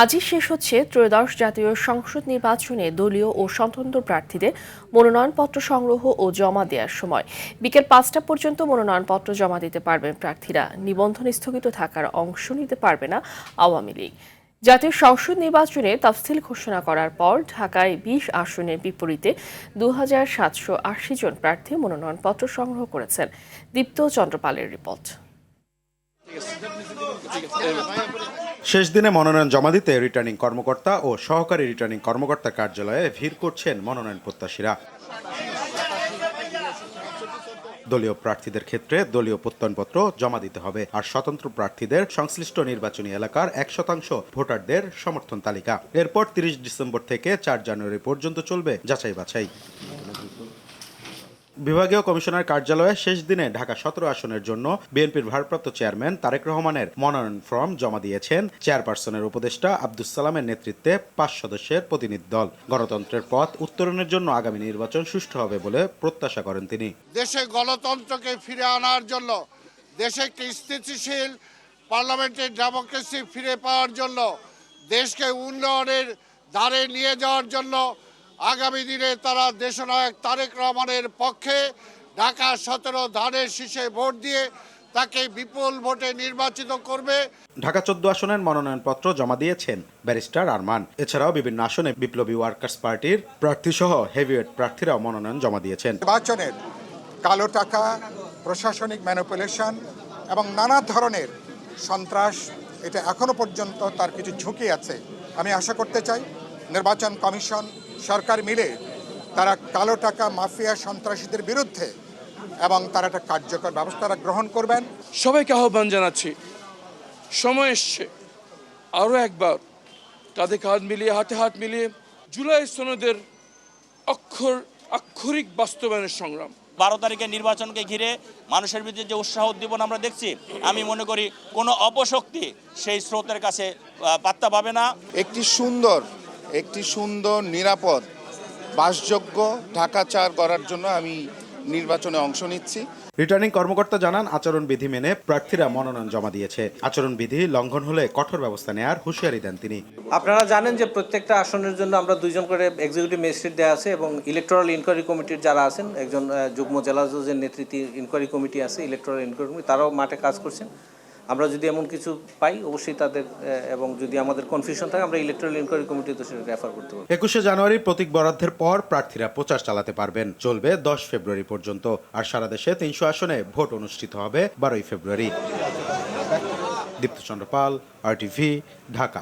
আজই শেষ হচ্ছে ত্রয়োদশ জাতীয় সংসদ নির্বাচনে দলীয় ও স্বতন্ত্র প্রার্থীদের মনোনয়নপত্র সংগ্রহ ও জমা দেওয়ার সময় বিকেল ৫টা পর্যন্ত মনোনয়নপত্র জমা দিতে পারবেন প্রার্থীরা। নিবন্ধন স্থগিত থাকার অংশ নিতে পারবে না আওয়ামী লীগ। জাতীয় সংসদ নির্বাচনে তফসিল ঘোষণা করার পর ঢাকায় ২০ আসনের বিপরীতে ২,৭৮০ জন প্রার্থী মনোনয়নপত্র সংগ্রহ করেছেন। দীপ্ত চন্দ্রপালের রিপোর্ট। শেষ দিনে মনোনয়ন জমা দিতে রিটার্নিং কর্মকর্তা ও সহকারী রিটার্নিং কর্মকর্তার কার্যালয়ে ভিড় করছেন মনোনয়ন প্রত্যাশীরা। দলীয় প্রার্থীদের ক্ষেত্রে দলীয় প্রত্যয়নপত্র জমা দিতে হবে, আর স্বতন্ত্র প্রার্থীদের সংশ্লিষ্ট নির্বাচনী এলাকার ১% ভোটারদের সমর্থন তালিকা। এরপর ৩০ ডিসেম্বর থেকে ৪ জানুয়ারি পর্যন্ত চলবে যাচাই বাছাই। বিভাগীয় কমিশনার কার্যালয়ে শেষ দিনে ঢাকা ১৭ আসনের জন্য বিএনপির ভারপ্রাপ্ত চেয়ারম্যান তারেক রহমানের মনোনয়ন ফর্ম জমা দিয়েছেন চেয়ারপারসনের উপদেষ্টা আব্দুস সালামের নেতৃত্বে ৫ সদস্যের প্রতিনিধি দল। গণতন্ত্রের পথ উত্তরণের জন্য আগামী নির্বাচন সুষ্ঠু হবে বলে প্রত্যাশা করেন তিনি। দেশে গণতন্ত্রকে ফিরে আনার জন্য, দেশে একটি স্থিতিশীল পার্লামেন্টের ডেমোক্রেসি ফিরে পাওয়ার জন্য, দেশকে উন্নয়নের ধারে নিয়ে যাওয়ার জন্য আগামী দিনে তারা দেশনায়ক তারেক রহমানের পক্ষে ঢাকা ১৭ ধানের শীষে ভোট দিয়ে তাকে বিপুল ভোটে নির্বাচিত করবে। ঢাকা ১৪ আসনের মনোনয়নপত্র জমা দিয়েছেন ব্যারিস্টার আরমান। এছাড়াও বিভিন্ন আসনে বিপ্লবী ওয়ার্কার্স পার্টির প্রার্থীসহ হেভিওয়েট প্রার্থীরাও মনোনয়ন জমা দিয়েছেন। নির্বাচনের কালো টাকা, প্রশাসনিক ম্যানিপুলেশন এবং নানা ধরনের সন্ত্রাস, এটা এখনো পর্যন্ত তার কিছু ঝুঁকি আছে। আমি আশা করতে চাই নির্বাচন কমিশন, সরকার মিলে তারা কালো টাকা মাফিয়া সন্ত্রাসীদের বিরুদ্ধে এবং তারা একটা কার্যকর ব্যবস্থা গ্রহণ করবেন। সবাইকে আহ্বান জানাচ্ছি, সময় এসছে আরও একবার কাঁধে কাঁধ মিলিয়ে, হাতে হাত মিলিয়ে জুলাই সনদের আক্ষরিক বাস্তবায়নের সংগ্রাম। ১২ তারিখের নির্বাচনকে ঘিরে মানুষের ভিতরে যে উৎসাহ উদ্দীপন আমরা দেখছি, আমি মনে করি কোনো অপশক্তি সেই স্রোতের কাছে পাত্তা পাবে না। একটি সুন্দর নিরাপদ বাসযোগ্য ঢাকা ৪ করার জন্য আমি নির্বাচনে অংশ নিচ্ছি। রিটার্নিং কর্মকর্তা জানান, আচরণবিধি মেনে প্রার্থীরা মনোনয়ন জমা দিয়েছে। আচরণবিধি লঙ্ঘন হলে কঠোর ব্যবস্থা নেওয়ার হুঁশিয়ারি দেন তিনি। আপনারা জানেন যে প্রত্যেকটা আসনের জন্য আমরা 2 জন করে এক্সিকিউটিভ ম্যাজিস্ট্রেট দেওয়া আছে এবং ইলেকটোরাল ইনকোয়ারি কমিটির যারা আছেন, একজন যুগ্ম জেলা জজের নেতৃত্বে ইনকোয়ারি কমিটি আছে, ইলেকটোরাল ইনকোয়ারি কমিটি, তারাও মাঠে কাজ করছেন। আমরা যদি এমন কিছু পাই অবশ্যই তাদের, এবং যদি আমাদের কনফিউশন থাকে আমরা ইলেকটোরাল ইনকোয়ারি কমিটিতে সেটা রেফার করতে পারব। ২১শে জানুয়ারি প্রতীক বরাদ্দের পর প্রার্থীরা প্রচার চালাতে পারবেন, চলবে ১০ ফেব্রুয়ারি পর্যন্ত। আর সারা দেশে ৩০০ আসনে ভোট অনুষ্ঠিত হবে ১২ই ফেব্রুয়ারি। দীপ্ত চন্দ্রপাল, RTV, ঢাকা।